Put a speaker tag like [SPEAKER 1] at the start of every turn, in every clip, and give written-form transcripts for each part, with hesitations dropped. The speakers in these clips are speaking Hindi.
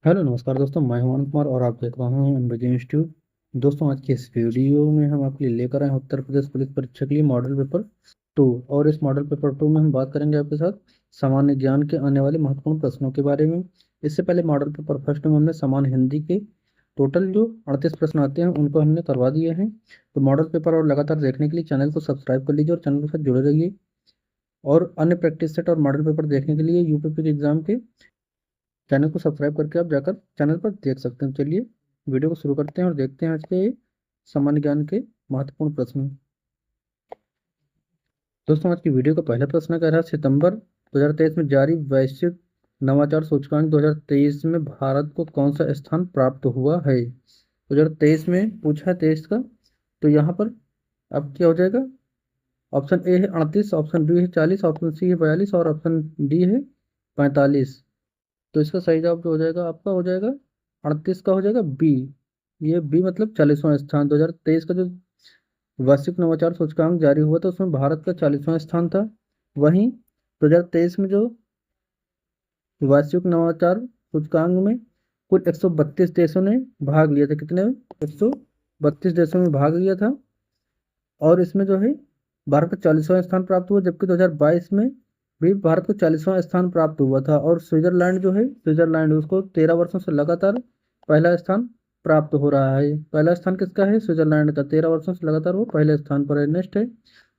[SPEAKER 1] हेलो नमस्कार दोस्तों, मैं हूं अनंत कुमार और आप देख रहे हैं एमबीजे इंस्टीट्यूट। दोस्तों, आज के इस वीडियो में हम आपके लिए लेकर आए हैं उत्तर प्रदेश पुलिस परीक्षा के लिए मॉडल पेपर 2। और इस मॉडल पेपर 2 में हम बात करेंगे आपके साथ सामान्य ज्ञान के आने वाले महत्वपूर्ण प्रश्नों के बारे में। इससे पहले मॉडल पेपर फर्स्ट में हमने सामान्य हिंदी के टोटल जो 38 प्रश्न आते हैं उनको हमने करवा दिए हैं। तो मॉडल पेपर और लगातार देखने के लिए चैनल को सब्सक्राइब कर लीजिए और चैनल के साथ जुड़े रहिए। और अन्य प्रैक्टिस सेट और मॉडल पेपर देखने के लिए यूपीपी एग्जाम के चैनल को सब्सक्राइब करके आप जाकर चैनल पर देख सकते हैं। चलिए वीडियो को शुरू करते हैं और देखते हैं आज के सामान्य ज्ञान के महत्वपूर्ण प्रश्न। दोस्तों, आज की वीडियो का पहला प्रश्न कह रहा है, सितंबर 2023 में जारी वैश्विक नवाचार सूचकांक 2023 में भारत को कौन सा स्थान प्राप्त हुआ है। 2023 में पूछा है 23 का। तो यहाँ पर अब क्या हो जाएगा? ऑप्शन ए है 38, ऑप्शन बी है 40, ऑप्शन सी है 42 और ऑप्शन डी है 45। तो इसका सही जवाब जो हो जाएगा आपका हो जाएगा 38 का हो जाएगा बी। ये बी मतलब 40वां स्थान। 2023 का जो वैश्विक नवाचार सूचकांक जारी हुआ था उसमें भारत का 40वां स्थान था। वहीं 2023 में जो वैश्विक नवाचार सूचकांक में कुल 132 देशों ने भाग लिया था। कितने? 132 देशों में भाग लिया था। और इसमें जो है भारत को 40वां स्थान प्राप्त हुआ, जबकि 2022 में भी भारत को 40वां स्थान प्राप्त हुआ था। और स्विट्जरलैंड जो है, स्विट्जरलैंड उसको 13 वर्षों से लगातार पहला स्थान प्राप्त हो रहा है। पहला स्थान किसका है? स्विट्जरलैंड का। 13 वर्षों से लगातार वो पहले स्थान पर है। नेक्स्ट है,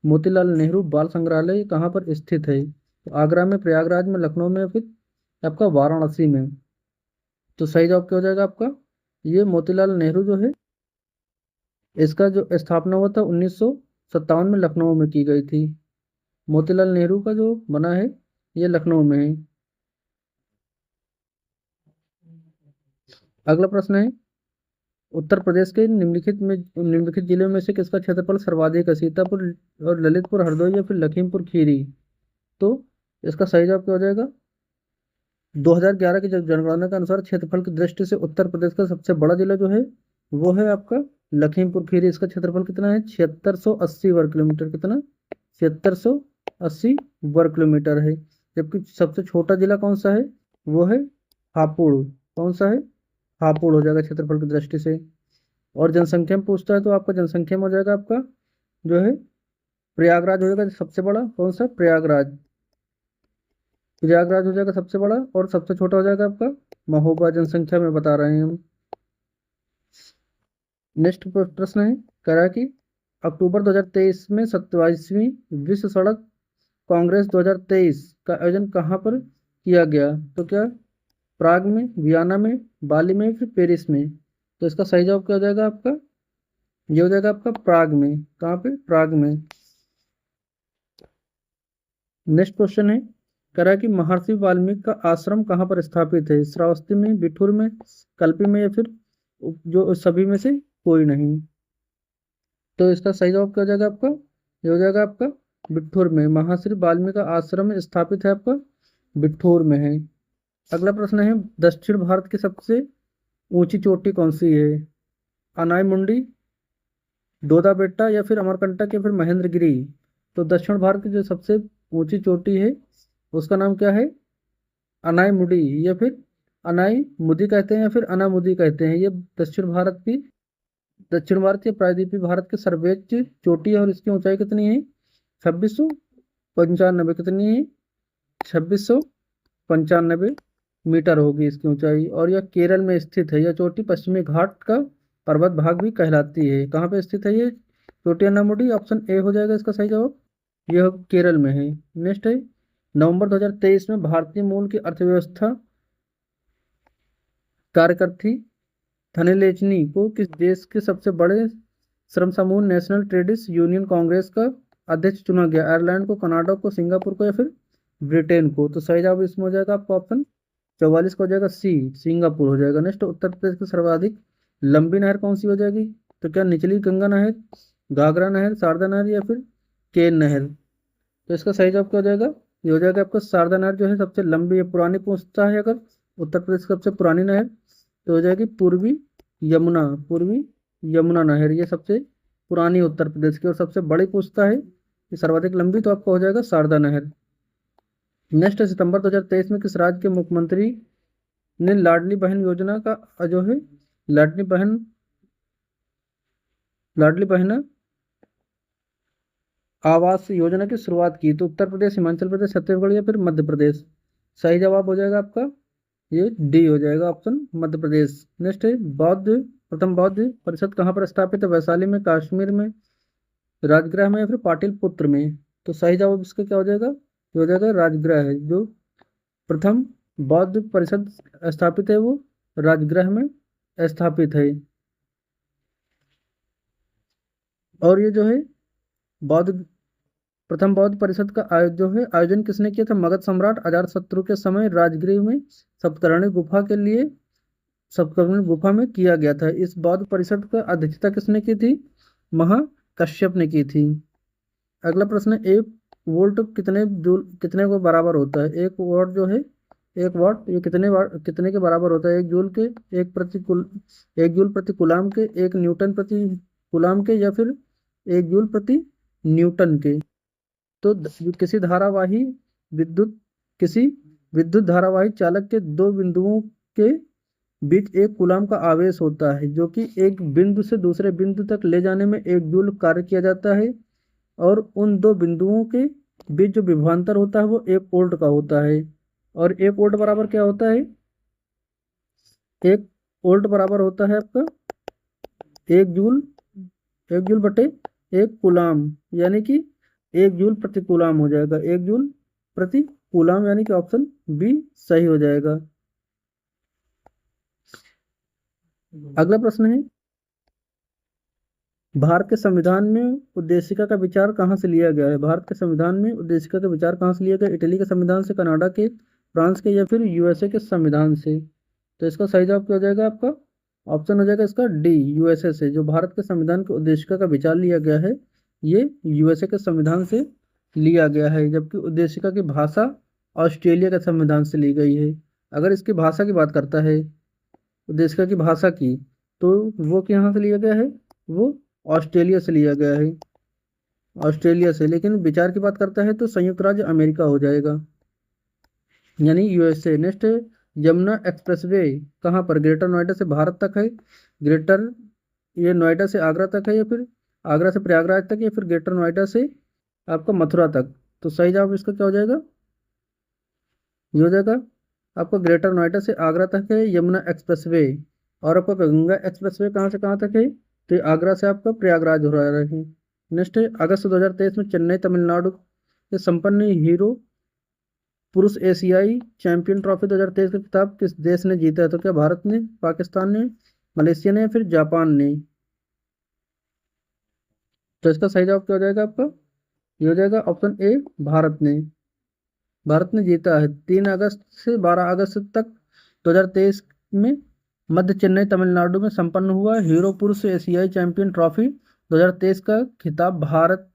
[SPEAKER 1] मोतीलाल नेहरू बाल संग्रहालय कहाँ पर स्थित है? तो आगरा में, प्रयागराज में, लखनऊ में, फिर आपका वाराणसी में। तो सही जवाब क्या हो जाएगा आपका? ये मोतीलाल नेहरू जो है, इसका जो स्थापना हुआ था 1957 में लखनऊ में की गई थी। मोतीलाल नेहरू का जो बना है ये लखनऊ में है। अगला प्रश्न है, उत्तर प्रदेश के निम्नलिखित जिलों में से किसका क्षेत्रफल सर्वाधिक है? सीतापुर और ललितपुर, हरदोई या फिर लखीमपुर खीरी। तो इसका सही जवाब क्या हो जाएगा? 2011 की जनगणना के अनुसार क्षेत्रफल की दृष्टि से उत्तर प्रदेश का सबसे बड़ा जिला जो है वो है आपका लखीमपुर खीरी। इसका क्षेत्रफल कितना है? 7680 वर्ग किलोमीटर। कितना? 7680 वर्ग किलोमीटर है। जबकि सबसे छोटा जिला कौन सा है? वो है हापुड़। कौन सा है? हापुड़ हो जाएगा क्षेत्रफल की दृष्टि से। और जनसंख्या में पूछता है तो आपका जनसंख्या में हो जाएगा आपका जो है प्रयागराज हो जाएगा सबसे बड़ा। कौन सा? प्रयागराज। प्रयागराज हो जाएगा सबसे बड़ा और सबसे छोटा हो जाएगा आपका महोबा। जनसंख्या में बता रहे हैं हम। नेक्स्ट प्रश्न है, कह रहा है कि अक्टूबर 2023 में 27वीं विश्व सड़क कांग्रेस 2023 का आयोजन कहाँ पर किया गया? तो क्या प्राग में, वियना में, बाली में, फिर पेरिस में? तो इसका सही जवाब क्या हो जाएगा आपका? ये हो जाएगा आपका प्राग में। कहाँ पे? प्राग में। नेक्स्ट क्वेश्चन है, कह रहा है कि महर्षि वाल्मीकि का आश्रम कहाँ पर स्थापित है? श्रावस्ती में, बिठूर में, कल्पी में या फिर जो सभी में से कोई नहीं? तो इसका सही जवाब क्या हो जाएगा आपका? ये हो जाएगा आपका बिठूर में। महर्षि वाल्मीकि का आश्रम स्थापित है आपका बिठूर में है। अगला प्रश्न है, दक्षिण भारत की सबसे ऊंची चोटी कौन सी है? अनाई मुंडी, दोदा बेट्टा या फिर अमरकंटक या फिर महेंद्रगिरी? तो दक्षिण भारत की जो सबसे ऊंची चोटी है उसका नाम क्या है? अनाई मुडी या फिर अनाई मुदी कहते हैं या फिर अनामुदी कहते हैं। ये दक्षिण भारत या प्रायद्वीपीय भारत की सर्वोच्च चोटी है। और इसकी ऊंचाई कितनी है? 2695। कितनी है? 2695 मीटर होगी इसकी ऊंचाई। और यह केरल में स्थित है। यह चोटी पश्चिमी घाट का पर्वत भाग भी कहलाती है। कहाँ पे स्थित है ये चोटी अनामुडी? ऑप्शन ए हो जाएगा इसका सही जवाब। यह केरल में है। नेक्स्ट है, नवंबर 2023 में भारतीय मूल की अर्थव्यवस्था कार्यकर्ती धनलक्ष्मी को किस देश के सबसे बड़े श्रम समूह नेशनल ट्रेडिस यूनियन कांग्रेस का अध्यक्ष चुना गया? आयरलैंड को, कनाडा को, सिंगापुर को या फिर ब्रिटेन को? तो सही जवाब इसमें हो जाएगा आपका ऑप्शन 44 का हो जाएगा सी, सिंगापुर हो जाएगा। नेक्स्ट, उत्तर प्रदेश की सर्वाधिक लंबी नहर कौन सी हो जाएगी? तो क्या निचली गंगा नहर, घाघरा नहर, शारदा नहर या फिर केन नहर? तो इसका सही जवाब क्या हो जाएगा? ये हो जाएगा आपका शारदा नहर जो है सबसे लंबी है। पुरानी पूछता है अगर उत्तर प्रदेश की सबसे पुरानी नहर तो हो जाएगी पूर्वी यमुना नहर। ये सबसे पुरानी उत्तर प्रदेश की। और सबसे बड़ी पूछता है कि सर्वाधिक लंबी तो आपका हो जाएगा शारदा नहर। नेक्स्ट, सितंबर 2023 में किस राज्य के मुख्यमंत्री ने लाडली बहन योजना का जो है लाडली बहन आवास योजना की शुरुआत की? तो उत्तर प्रदेश, हिमाचल प्रदेश, छत्तीसगढ़ या फिर मध्य प्रदेश। सही जवाब हो जाएगा आपका ये डी हो जाएगा, ऑप्शन मध्य प्रदेश। नेक्स्ट है प्रथम बौद्ध परिषद कहाँ पर स्थापित है? वैशाली में, कश्मीर में, राजगृह में या फिर पाटलिपुत्र में। तो सही जवाब इसका क्या हो जाएगा? ये हो जाएगा राजगृह है। जो प्रथम बौद्ध परिषद स्थापित है वो राजगृह में स्थापित है। और ये जो है बौद्ध प्रथम बौद्ध परिषद का जो है आयोजन किसने किया था? मगध सम्राट अजातशत्रु के समय राजगृह में सप्तऋषि गुफा के लिए सप्तऋषि गुफा में किया गया था। इस बौद्ध परिषद का अध्यक्षता किसने की थी? महाकश्यप ने की थी। अगला प्रश्न है, एक वोल्ट कितने जूल कितने को बराबर होता है? एक वॉट जो है, एक वॉट ये कितने के बराबर होता है? एक जूल के, एक जूल प्रति कूलाम के, एक न्यूटन प्रति कूलाम के या फिर एक जूल प्रति न्यूटन के। तो विद्युत किसी विद्युत धारावाही चालक के दो बिंदुओं के बीच एक कूलाम का आवेश होता है जो कि एक बिंदु से दूसरे बिंदु तक ले जाने में एक जूल कार्य किया जाता है। और उन दो बिंदुओं के बीच जो विभवांतर होता है वो एक वोल्ट का होता है। और एक वोल्ट बराबर क्या होता है? एक वोल्ट बराबर होता है आपका एक जूल बटे एक कूलाम, यानी कि एक जूल प्रति कूलाम हो जाएगा। एक जूल प्रति कूलाम यानी कि ऑप्शन बी सही हो जाएगा। अगला प्रश्न है, भारत के संविधान में उद्देशिका का विचार कहाँ से लिया गया है? भारत के संविधान में उद्देशिका का विचार कहाँ से लिया गया? इटली के संविधान से, कनाडा के, फ्रांस के या फिर यूएसए के संविधान से। तो इसका सही जवाब क्या हो जाएगा आपका? ऑप्शन हो जाएगा इसका डी, यूएसए से। जो भारत के संविधान के उद्देशिका का विचार लिया गया है ये यूएसए के संविधान से लिया गया है। जबकि उद्देशिका की भाषा ऑस्ट्रेलिया के संविधान से ली गई है। अगर इसकी भाषा की बात करता है, उद्देशिका की भाषा की, तो वो कहाँ से लिया गया है? वो ऑस्ट्रेलिया से लिया गया है, ऑस्ट्रेलिया से। लेकिन विचार की बात करता है तो संयुक्त राज्य अमेरिका हो जाएगा, यानी यूएसए। नेक्स्ट है, यमुना एक्सप्रेसवे कहाँ पर? ग्रेटर नोएडा से भारत तक है, ग्रेटर ये नोएडा से आगरा तक है, या फिर आगरा से प्रयागराज तक, या फिर ग्रेटर नोएडा से आपका मथुरा तक। तो सही जवाब इसका क्या हो जाएगा? ये हो जाएगा आपका ग्रेटर नोएडा से आगरा तक है यमुना एक्सप्रेसवे। और आपका गंगा एक्सप्रेसवे कहाँ से कहाँ तक है? तो ये आगरा से आपका प्रयागराज हो रहा है। नेक्स्ट है, अगस्त 2023 में चेन्नई तमिलनाडु के संपन्न हीरो पुरुष एशियाई चैंपियन ट्रॉफी 2023 का खिताब किस देश ने जीता है? तो क्या भारत ने, पाकिस्तान ने, मलेशिया ने या फिर जापान ने। तो इसका सही जवाब क्या हो जाएगा आपका? ये हो जाएगा ऑप्शन ए, भारत ने। भारत ने जीता है। 3 अगस्त से 12 अगस्त तक 2023 में मध्य चेन्नई तमिलनाडु में संपन्न हुआ हीरो पुरुष एशियाई चैंपियन ट्रॉफी 2023 का खिताब भारत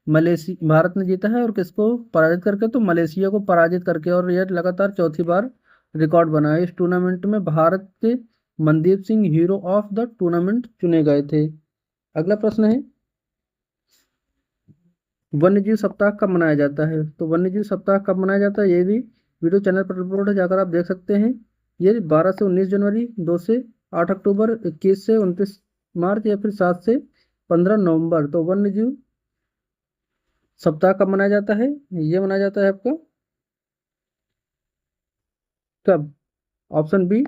[SPEAKER 1] ने जीता है। और किसको पराजित करके? तो मलेशिया को पराजित करके। और यह लगातार चौथी बार रिकॉर्ड बना है। इस टूर्नामेंट में भारत के Mandeep Singh hero of the tournament चुने गए थे। अगला प्रश्न है, वन्य जीव सप्ताह कब मनाया जाता है? तो वन्य जीव सप्ताह कब मनाया जाता है ये भी वीडियो चैनल पर अपलोड है, जाकर आप देख सकते हैं। ये 12 से 19 जनवरी, 2 से 8 अक्टूबर, 21 से 29 मार्च या फिर 7 से 15 नवंबर। तो वन्य जीव सप्ताह कब मनाया जाता है? ये मनाया जाता है आपका कब? ऑप्शन बी,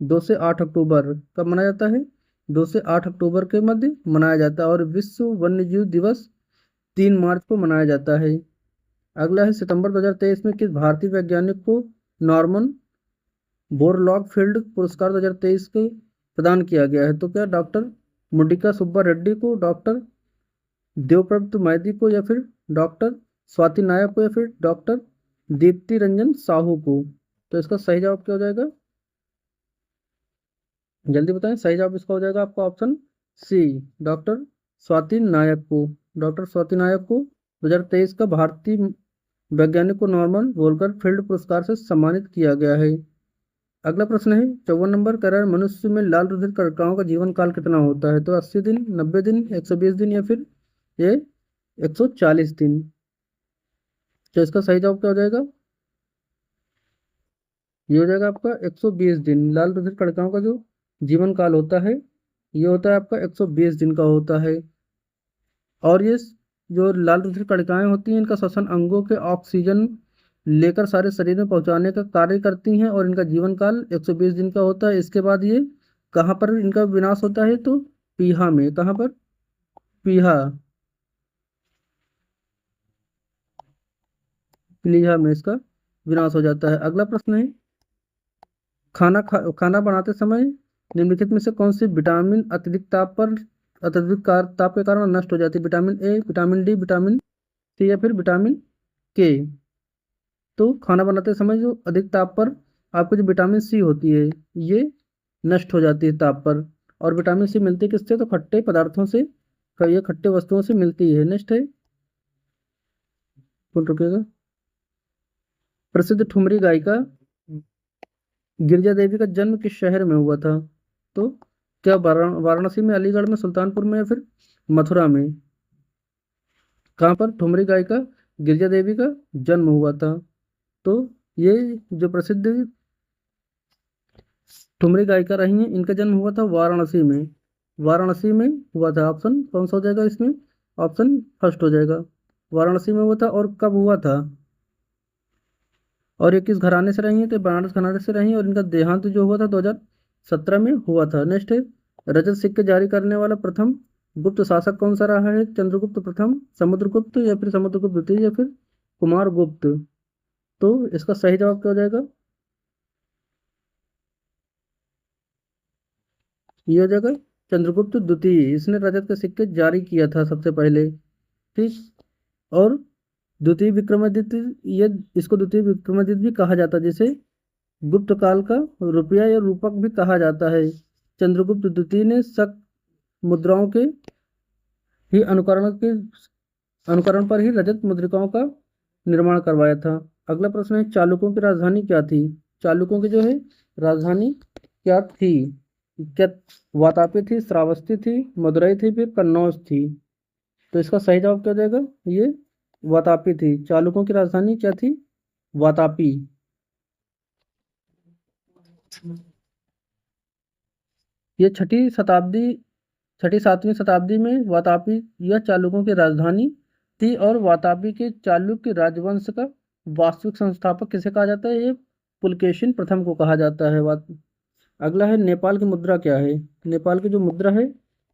[SPEAKER 1] 2 से 8 अक्टूबर। कब मनाया जाता है? 2 से 8 अक्टूबर के मध्य मनाया जाता है। और विश्व वन्य जीव दिवस 3 मार्च को मनाया जाता है। अगला है, सितंबर 2023 में किस भारतीय वैज्ञानिक को नॉर्मन बोरलॉग फील्ड पुरस्कार 2023 के प्रदान किया गया है? तो क्या डॉक्टर मुडिका सुब्बा रेड्डी को, डॉक्टर देवव्रत मैदी को, या फिर डॉक्टर स्वाति नायक को, या फिर डॉक्टर दीप्ति रंजन साहू को। तो इसका सही जवाब क्या हो जाएगा? जल्दी बताएं। सही जवाब इसका हो जाएगा आपका ऑप्शन सी, डॉक्टर स्वाति नायक को। डॉक्टर स्वाति नायक को 2023 का भारतीय वैज्ञानिक को नॉर्मन वोल्कर फील्ड पुरस्कार से सम्मानित किया गया है। अगला प्रश्न है 54 नंबर, कह रहा है मनुष्य में लाल रुधिर कणिकाओं का जीवन काल कितना होता है? तो 80 दिन, 90 दिन, 120 दिन या फिर ये 140 दिन। तो इसका सही जवाब क्या हो जाएगा? ये हो जाएगा आपका 120 दिन। लाल रुधिर कणिकाओं का जो जीवन काल होता है ये होता है आपका 120 दिन का होता है। और ये जो लाल रुधिर कणिकाएं होती हैं इनका श्वसन अंगों के ऑक्सीजन लेकर सारे शरीर में पहुंचाने का कार्य करती हैं और इनका जीवन काल 120 दिन का होता है। इसके बाद ये कहाँ पर इनका विनाश होता है तो पीहा में। कहाँ पर? पीहा, प्लीहा में इसका विनाश हो जाता है। अगला प्रश्न है, खाना बनाते समय निम्नलिखित में से कौन सी विटामिन अत्यधिक ताप के कारण नष्ट हो जाती है? Vitamin A, vitamin D, vitamin C या फिर विटामिन के। तो खाना बनाते समय जो अधिक ताप पर आपको जो विटामिन सी होती है ये नष्ट हो जाती है ताप पर। और विटामिन सी मिलती है किससे? तो खट्टे पदार्थों से, ये खट्टे वस्तुओं से मिलती है। नेक्स्ट है, कौन रुकेगा? प्रसिद्ध ठुमरी गायिका गिरिजा देवी का जन्म किस शहर में हुआ था? तो क्या वाराणसी में, अलीगढ़ में, सुल्तानपुर में या फिर मथुरा में? कहाँ पर ठुमरी गायिका गिरिजा देवी का जन्म हुआ था? तो ये जो प्रसिद्ध ठुमरी गायिका रही हैं इनका जन्म हुआ था वाराणसी में। वाराणसी में हुआ था। ऑप्शन कौन सा हो जाएगा इसमें? ऑप्शन फर्स्ट हो जाएगा, वाराणसी में हुआ था। और कब हुआ था? और ये किस घराने से रही हैं? तो बनारस घराने से रही हैं। और इनका देहांत जो हुआ था 2017 में हुआ था। नेक्स्ट है, रजत सिक्के जारी करने वाला प्रथम गुप्त शासक कौन सा रहा है? चंद्रगुप्त प्रथम, समुद्रगुप्त या फिर समुद्रगुप्त द्वितीय या फिर कुमार गुप्त? तो इसका सही जवाब क्या हो जाएगा? ये हो जाएगा चंद्रगुप्त द्वितीय। इसने रजत के सिक्के जारी किया था सबसे पहले। ठीक। और द्वितीय विक्रमादित्य, ये इसको द्वितीय विक्रमादित्य भी कहा जाता है, जिसे गुप्त काल का रुपया या रूपक भी कहा जाता है। चंद्रगुप्त द्वितीय ने शक मुद्राओं के ही अनुकरण पर ही रजत मुद्रिकाओं का निर्माण करवाया था। अगला प्रश्न है, चालुक्यों की राजधानी क्या थी? चालुक्यों की जो है राजधानी क्या थी? क्या वातापी थी, श्रावस्ती थी, मदुरई थी, फिर कन्नौज थी? तो इसका सही जवाब क्या हो जाएगा? ये वातापी थी। चालुक्यों की राजधानी क्या थी? वातापी। ये छठी सातवीं शताब्दी में वातापी यह चालुक्यों की राजधानी थी। और वातापी के चालुक्य राजवंश का वास्तविक संस्थापक किसे कहा जाता है? ये पुलकेशिन प्रथम को कहा जाता है। अगला है, नेपाल की मुद्रा क्या है? नेपाल की जो मुद्रा है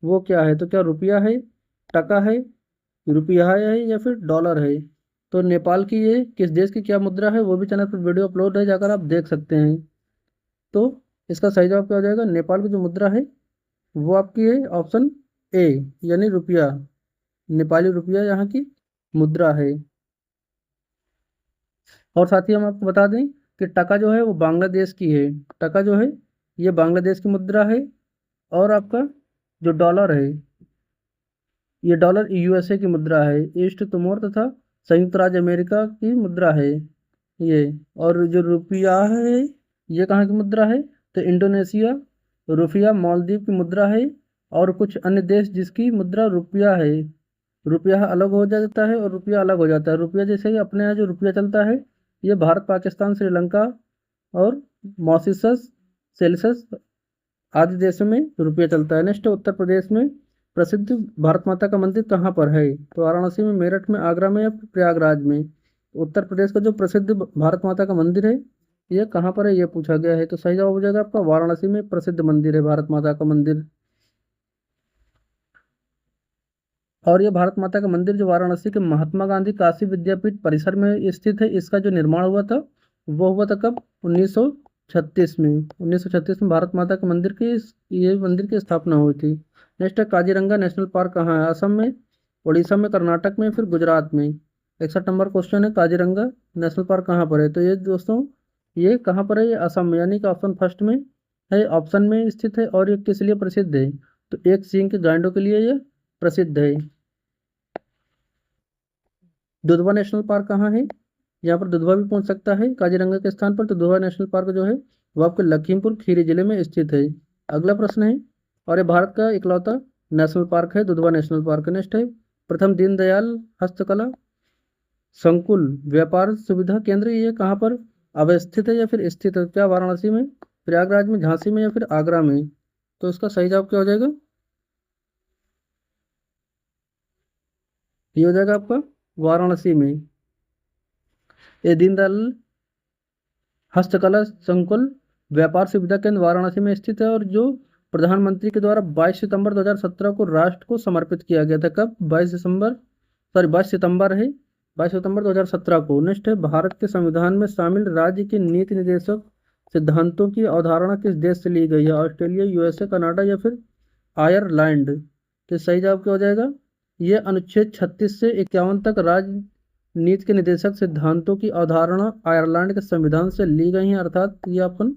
[SPEAKER 1] वो क्या है? तो क्या रुपया है, टका है, रुपया है या फिर डॉलर है? तो नेपाल की ये किस देश की क्या मुद्रा है वो भी चैनल पर वीडियो अपलोड है, जाकर आप देख सकते हैं। तो इसका सही जवाब क्या हो जाएगा? नेपाल की जो मुद्रा है वो आपकी है ऑप्शन ए, यानी रुपया। नेपाली रुपया यहाँ की मुद्रा है। और साथ ही हम आपको बता दें कि टका जो है वो बांग्लादेश की है। टका जो है ये बांग्लादेश की मुद्रा है। और आपका जो डॉलर है ये डॉलर यूएसए की मुद्रा है। ईस्ट तिमोर तथा संयुक्त राज्य अमेरिका की मुद्रा है ये। और जो रुपया है ये कहाँ की मुद्रा है? तो इंडोनेशिया, रुपया मालदीव की मुद्रा है। और कुछ अन्य देश जिसकी मुद्रा रुपया है। रुपया अलग हो जाता है और रुपया अलग हो जाता है। रुपया जैसे ही अपने यहाँ जो रुपया चलता है ये भारत, पाकिस्तान, श्रीलंका और मॉरिशस, सेल्सियस आदि देशों में रुपया चलता है। नेक्स्ट, उत्तर प्रदेश में प्रसिद्ध भारत माता का मंदिर कहाँ पर है? तो वाराणसी में, मेरठ में, आगरा में या फिर प्रयागराज में? उत्तर प्रदेश का जो प्रसिद्ध भारत माता का मंदिर है ये कहाँ पर है ये पूछा गया है। तो सही जवाब हो जाएगा आपका वाराणसी में प्रसिद्ध मंदिर है भारत माता का मंदिर। और ये भारत माता का मंदिर जो वाराणसी के महात्मा गांधी काशी विद्यापीठ परिसर में स्थित है, इसका जो निर्माण हुआ था वो हुआ था कब? 1936 में। 1936 में भारत माता के मंदिर की ये मंदिर की स्थापना हुई थी। नेक्स्ट है, काजीरंगा नेशनल पार्क कहाँ है? असम में, उड़ीसा में, कर्नाटक में, फिर गुजरात में? 61 नंबर क्वेश्चन है, काजीरंगा नेशनल पार्क कहाँ पर है? तो ये दोस्तों ये कहाँ पर है? ये असम में, यानी कि ऑप्शन फर्स्ट में है, ऑप्शन में स्थित है। और ये किस लिए प्रसिद्ध है? तो एक सींग के गांडों के लिए ये प्रसिद्ध है। दुधवा नेशनल पार्क कहाँ है? यहाँ पर दुधवा भी पहुंच सकता है काजीरंगा के स्थान पर। तो दुधवा नेशनल पार्क जो है वो आपके लखीमपुर खीरी जिले में स्थित है। अगला प्रश्न है, और ये भारत का इकलौता नेशनल पार्क है दुधवा नेशनल पार्क। नेक्स्ट है, प्रथम दीनदयाल हस्तकला संकुल व्यापार सुविधा केंद्र ये कहाँ पर अवस्थित है या फिर स्थित है? क्या वाराणसी में, प्रयागराज में, झांसी में या फिर आगरा में? तो इसका सही जवाब क्या हो जाएगा? ये हो जाएगा आपका वाराणसी में। ये दीनदयाल हस्तकला संकुल व्यापार सुविधा केंद्र वाराणसी में स्थित है, और जो प्रधानमंत्री के द्वारा 22 सितंबर 2017 को राष्ट्र को समर्पित किया गया था। कब? 22 सितंबर है, 22 सितंबर 2017 को। नेक्स्ट है, भारत के संविधान में शामिल राज्य की नीति निर्देशक सिद्धांतों की अवधारणा किस देश से ली गई है? ऑस्ट्रेलिया, यूएसए, कनाडा या फिर आयरलैंड? तो सही जवाब क्या हो जाएगा? ये अनुच्छेद 36 से 51 तक राज्य नीति के निर्देशक सिद्धांतों की अवधारणा आयरलैंड के संविधान से ली गई है, अर्थात ये ऑप्शन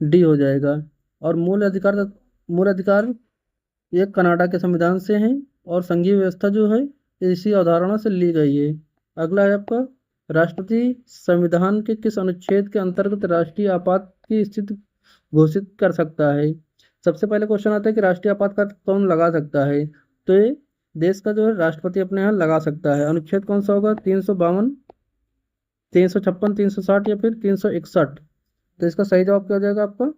[SPEAKER 1] डी हो जाएगा। और मूल अधिकार ये कनाडा के संविधान से है, और संघीय व्यवस्था जो है इसी अवधारणा से ली गई है। अगला है आपका, राष्ट्रपति संविधान के किस अनुच्छेद के अंतर्गत राष्ट्रीय आपात की स्थिति घोषित कर सकता है? सबसे पहले क्वेश्चन आता है कि राष्ट्रीय आपातकाल कौन लगा सकता है? तो ये देश का जो है राष्ट्रपति अपने यहाँ लगा सकता है। अनुच्छेद कौन सा होगा? 352, 356, 360 या फिर 361? तो इसका सही जवाब क्या हो जाएगा आपका?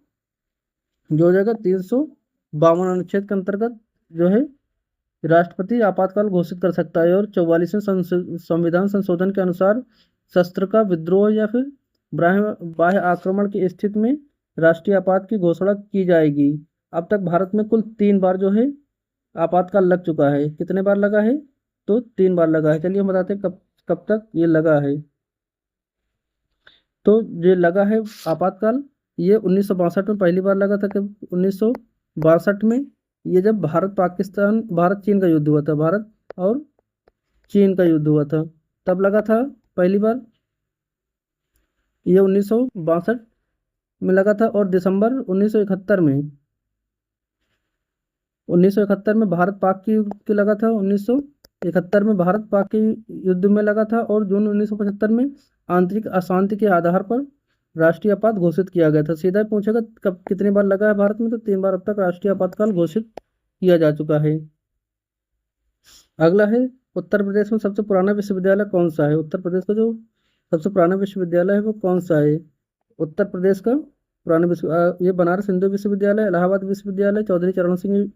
[SPEAKER 1] जो हो जाएगा 352 अनुच्छेद के अंतर्गत जो है राष्ट्रपति आपातकाल घोषित कर सकता है। और 44वें संविधान संशोधन के अनुसार शस्त्र का विद्रोह या फिर बाह्य आक्रमण की स्थिति में राष्ट्रीय आपात की घोषणा की जाएगी। अब तक भारत में कुल 3 बार जो है आपातकाल लग चुका है। कितने बार लगा है? तो 3 बार लगा है। चलिए हम बताते हैं कब कब तक ये लगा है। तो ये लगा है आपातकाल, ये 1962 में पहली बार लगा था। कब? 1962 में, ये जब भारत चीन का युद्ध हुआ था, भारत और चीन का युद्ध हुआ था, तब लगा था पहली बार। ये 1962 में लगा था। और दिसंबर 1971 में भारत पाक की युद्ध के लगा था। 1971 में भारत पाक के युद्ध में लगा था। और जून 1975 में आंतरिक अशांति के आधार पर राष्ट्रीय आपात घोषित किया गया था। सीधा पूछेगा कब कितनी बार लगा है भारत में, तो 3 बार अब तक राष्ट्रीय आपातकाल घोषित किया जा चुका है। अगला है, उत्तर प्रदेश में सबसे पुराना विश्वविद्यालय कौन सा है? उत्तर प्रदेश का जो सबसे पुराना विश्वविद्यालय है वो कौन सा है? उत्तर प्रदेश का पुराना ये बनारस हिंदू विश्वविद्यालय, इलाहाबाद विश्वविद्यालय, चौधरी चरण सिंह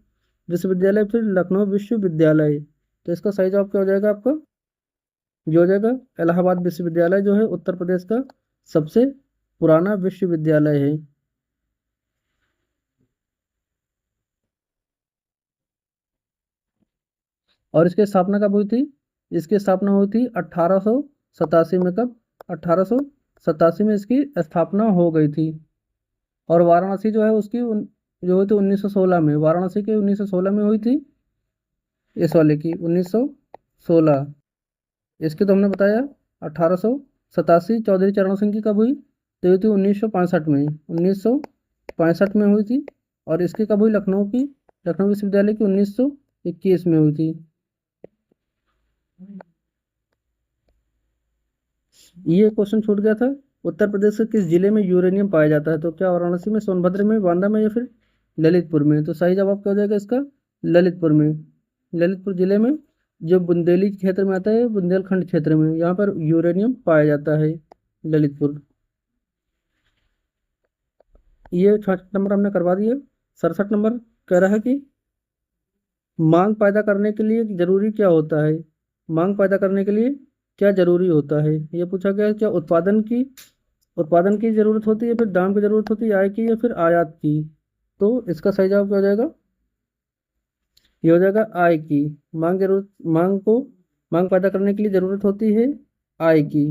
[SPEAKER 1] विश्वविद्यालय, फिर लखनऊ विश्वविद्यालय? तो इसका सही जवाब क्या हो जाएगा आपका? जो हो जाएगा इलाहाबाद विश्वविद्यालय जो है उत्तर प्रदेश का सबसे पुराना विश्वविद्यालय है। और इसकी स्थापना कब हुई थी? इसकी स्थापना हुई थी 1887 में। कब? 1887 में इसकी स्थापना हो गई थी। और वाराणसी जो है उसकी जो हुई थी 1916 में। वाराणसी की 1916 में हुई थी, इस वाले की 1916। इसकी तो हमने बताया 1887। चौधरी चरण सिंह की कब हुई? तो हुई थी 1965 में, 1965 में हुई थी। और इसकी कब हुई? लखनऊ विश्वविद्यालय की 1921 में हुई थी। ये क्वेश्चन छूट गया था। उत्तर प्रदेश के किस जिले में यूरेनियम पाया जाता है? तो क्या वाराणसी में, सोनभद्र में, बांदा में या फिर ललितपुर में? तो सही जवाब क्या हो जाएगा इसका? ललितपुर में। ललितपुर जिले में, जो बुंदेली क्षेत्र में आता है, बुंदेलखंड क्षेत्र में, यहाँ पर यूरेनियम पाया जाता है, ललितपुर। ये 66 नंबर हमने करवा दिया। 67 नंबर कह रहा है कि मांग पैदा करने के लिए जरूरी क्या होता है? मांग पैदा करने के लिए क्या जरूरी होता है? ये पूछा गया है। क्या उत्पादन की जरूरत होती है, फिर दाम की जरूरत होती है, आय की, या फिर आयात की? तो इसका सही जवाब क्या हो जाएगा? ये हो जाएगा आय की। मांग पैदा करने के लिए जरूरत होती है आय की।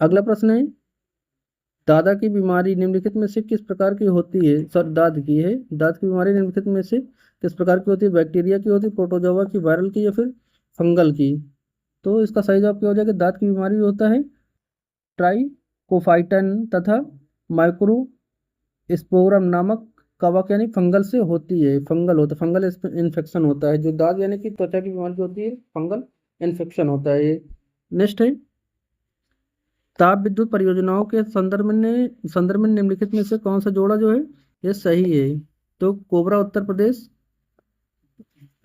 [SPEAKER 1] अगला प्रश्न है, दादा की बीमारी निम्नलिखित में से किस प्रकार की होती है? सर, दाद की है। दाद की बीमारी निम्नलिखित में से किस प्रकार की होती है? बैक्टीरिया की होती है, प्रोटोजोआ की, वायरल की, या फिर फंगल की? तो इसका सही जवाब क्या हो जाएगा? दांत की बीमारी होता है ट्राइकोफाइटन तथा माइक्रो स्पोरम नामक कवक यानी फंगल से होती है। फंगल इन्फेक्शन होता है। जो दांत यानी कि त्वचा की बीमारी होती है, फंगल इन्फेक्शन होता है ये। नेक्स्ट है, ताप विद्युत परियोजनाओं के संदर्भ में निम्नलिखित में से कौन सा जोड़ा जो है ये सही है? तो कोबरा उत्तर प्रदेश,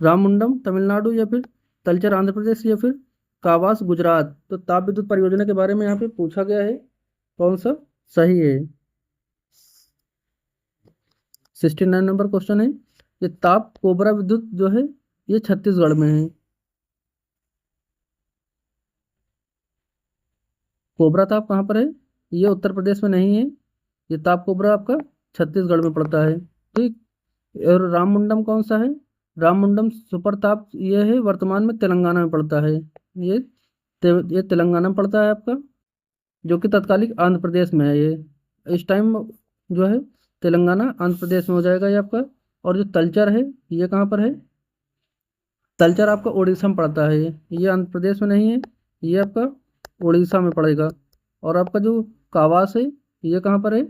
[SPEAKER 1] राममुंडम तमिलनाडु, या फिर तलचर आंध्र प्रदेश, या फिर कावास गुजरात। तो ताप विद्युत परियोजना के बारे में यहाँ पे पूछा गया है, कौन सा सही है। 69 नंबर क्वेश्चन है, ये ताप कोबरा विद्युत जो है ये छत्तीसगढ़ में है। कोबरा ताप कहाँ पर है, ये उत्तर प्रदेश में नहीं है, ये ताप कोबरा आपका छत्तीसगढ़ में पड़ता है। ठीक। और राममुंडम कौन सा है, राममुंडम सुपर ताप ये है वर्तमान में तेलंगाना में पड़ता है। ये ये तेलंगाना में पड़ता है आपका, जो कि तत्कालिक आंध्र प्रदेश में है। ये इस टाइम जो है तेलंगाना आंध्र प्रदेश में हो जाएगा ये आपका। और जो तलचर है ये कहाँ पर है, तलचर आपका उड़ीसा में पड़ता है। ये आंध्र प्रदेश में नहीं है, ये आपका उड़ीसा में पड़ेगा। और आपका जो कावास है ये कहाँ पर है,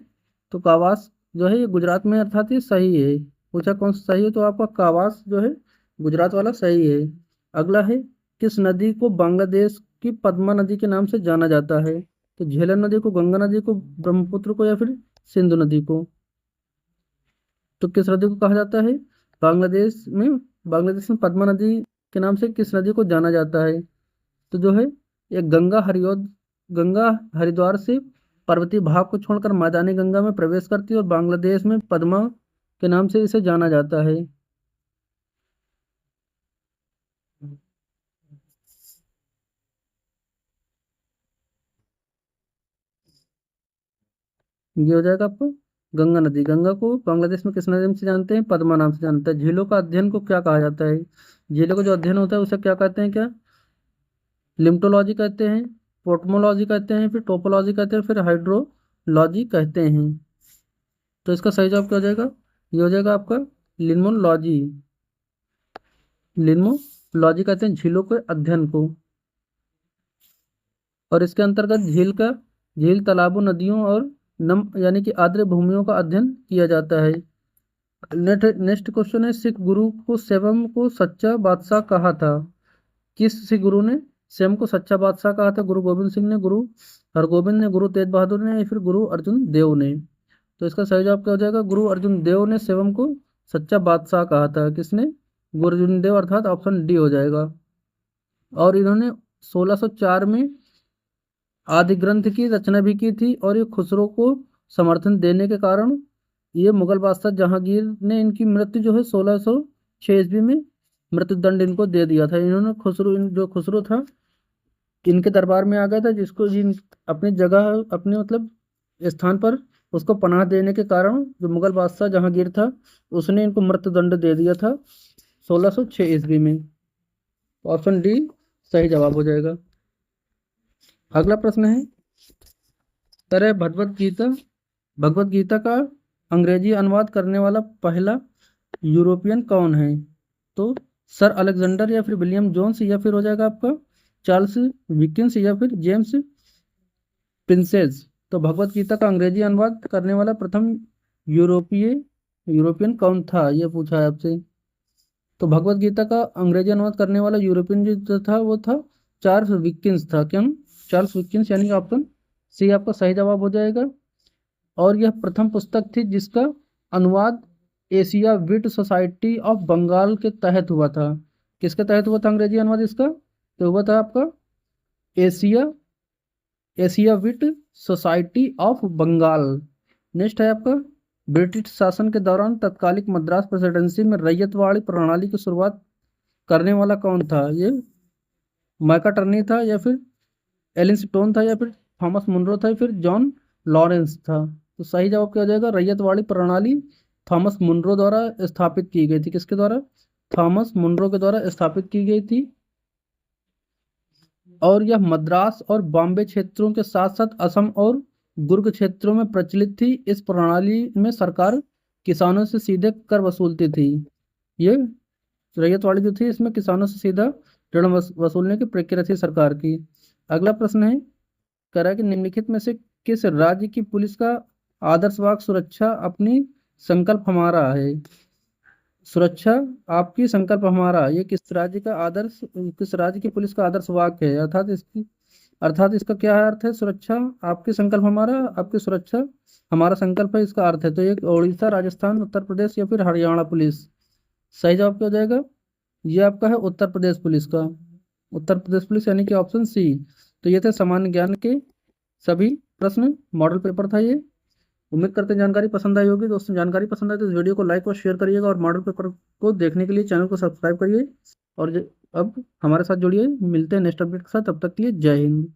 [SPEAKER 1] तो कावास जो है ये गुजरात में, अर्थात ये सही है। पूछा कौन सा सही है, तो आपका कावास जो है गुजरात वाला सही है। अगला है, किस नदी को बांग्लादेश की पद्मा नदी के नाम से जाना जाता है, तो झेलम नदी को, गंगा नदी को, ब्रह्मपुत्र को, या फिर सिंधु नदी को। तो किस नदी को कहा जाता है, बांग्लादेश में, बांग्लादेश में पद्मा नदी के नाम से किस नदी को जाना जाता है, तो जो है ये गंगा हरिद्वार से पर्वतीय भाग को छोड़कर मैदानी गंगा में प्रवेश करती है, और बांग्लादेश में पद्मा के नाम से इसे जाना जाता है। ये हो जाएगा आपको गंगा नदी। गंगा को बांग्लादेश में किस नाम से जानते हैं, पद्मा नाम से जानते हैं। झीलों का अध्ययन को क्या कहा जाता है, झीलों का जो अध्ययन होता है उसे क्या कहते हैं, क्या लिम्टोलॉजी कहते हैं, पोटमोलॉजी कहते हैं, फिर टोपोलॉजी कहते हैं, फिर हाइड्रोलॉजी कहते हैं। तो इसका सही जवाब क्या हो जाएगा, ये हो जाएगा आपका लिम्नोलॉजी। लिम्नोलॉजी कहते हैं झीलों के अध्ययन को। और इसके अंतर्गत झील तालाबों, नदियों और नम यानी कि आर्द्र भूमियों का अध्ययन किया जाता है। नेक्स्ट क्वेश्चन है, सिख गुरु को स्वयं को सच्चा बादशाह कहा था, किस सिख गुरु ने स्वयं को सच्चा बादशाह कहा था, गुरु गोविंद सिंह ने, गुरु हरगोबिंद ने, गुरु तेज बहादुर ने, या फिर गुरु अर्जुन देव ने। तो इसका सही जवाब क्या हो जाएगा, गुरु अर्जुन देव ने स्वयं को सच्चा बादशाह कहा था। किसने, गुरु अर्जुन देव, अर्थात ऑप्शन डी हो जाएगा। और इन्होंने 1604 में आदि ग्रंथ की रचना भी की थी, और ये खुसरो को समर्थन देने के कारण ये मुगल बादशाह जहांगीर ने इनकी मृत्यु जो है 1606 ईस्वी में मृत्युदंड इनको दे दिया था। इन्होंने जो खुसरो था इनके दरबार में आ गया था, जिसको जिन अपनी जगह, अपने मतलब स्थान पर उसको पनाह देने के कारण जो मुगल बादशाह जहांगीर था उसने इनको मृत्युदंड दे दिया था 1606 ईस्वी में। ऑप्शन डी सही जवाब हो जाएगा। अगला प्रश्न है, तरह भगवत गीता का अंग्रेजी अनुवाद करने वाला पहला यूरोपियन कौन है, तो सर अलेक्जेंडर, या फिर विलियम जोन्स, या फिर हो जाएगा आपका चार्ल्स विकिंस, या फिर जेम्स प्रिंसेस। तो भगवत गीता का अंग्रेजी अनुवाद करने वाला प्रथम यूरोपीय यूरोपियन कौन था, यह पूछा है आपसे। तो भगवत गीता का अंग्रेजी अनुवाद करने वाला यूरोपियन जो था वो था चार्ल्स विकिंस था। क्यों, चार्ल्स विकिंस, यानी कि ऑप्शन सी आपका सही जवाब हो जाएगा। और यह प्रथम पुस्तक थी जिसका अनुवाद Asiatic society of Bengal के तहत हुआ था। किसके तहत हुआ था अंग्रेजी अनुवाद इसका, तो हुआ था आपका Asia Asiatic Society of Bengal. Next है आपका, ब्रिटिश शासन के दौरान तत्कालिक मद्रास प्रेसिडेंसी में रैयतवाड़ी प्रणाली की शुरुआत करने वाला कौन था, ये मैकाटर्नी था, या फिर एलिंगटन था, या फिर थॉमस मुनरो था, या फिर जॉन लॉरेंस था। तो सही जवाब क्या हो जाएगा, रैयतवाड़ी प्रणाली थॉमस मुनरो द्वारा स्थापित की गई थी। किसके द्वारा, थॉमस मुनरो के द्वारा स्थापित की गई थी। और यह मद्रास और बॉम्बे क्षेत्रों के साथ साथ असम और दुर्ग क्षेत्रों में प्रचलित थी। इस प्रणाली में सरकार किसानों से सीधे कर वसूलती थी। ये रैयतवाड़ी जो थी इसमें किसानों से सीधा ऋण वसूलने की प्रक्रिया थी सरकार की। अगला प्रश्न है, कह रहा है कि निम्नलिखित में से किस राज्य की पुलिस का आदर्श वाक्य सुरक्षा अपनी संकल्प हमारा है। सुरक्षा आपकी संकल्प हमारा, ये किस राज्य की पुलिस का आदर्श वाक्य है, अर्थात इसका क्या है अर्थ है, सुरक्षा आपकी संकल्प हमारा, आपकी सुरक्षा हमारा संकल्प है, इसका अर्थ है। तो ये उड़ीसा, राजस्थान, उत्तर प्रदेश, या फिर हरियाणा पुलिस। सही जवाब क्या हो जाएगा, ये आपका है उत्तर प्रदेश पुलिस का। उत्तर प्रदेश पुलिस यानी कि ऑप्शन सी। तो ये थे सामान्य ज्ञान के सभी प्रश्न, मॉडल पेपर था ये। उम्मीद करते हैं जानकारी पसंद आई होगी। दोस्तों जानकारी पसंद आए तो इस वीडियो को लाइक और शेयर करिएगा, और मॉडल पेपर को देखने के लिए चैनल को सब्सक्राइब करिए। और अब हमारे साथ जुड़िए, मिलते हैं नेक्स्ट अपडेट के साथ। तब तक के लिए जय हिंद।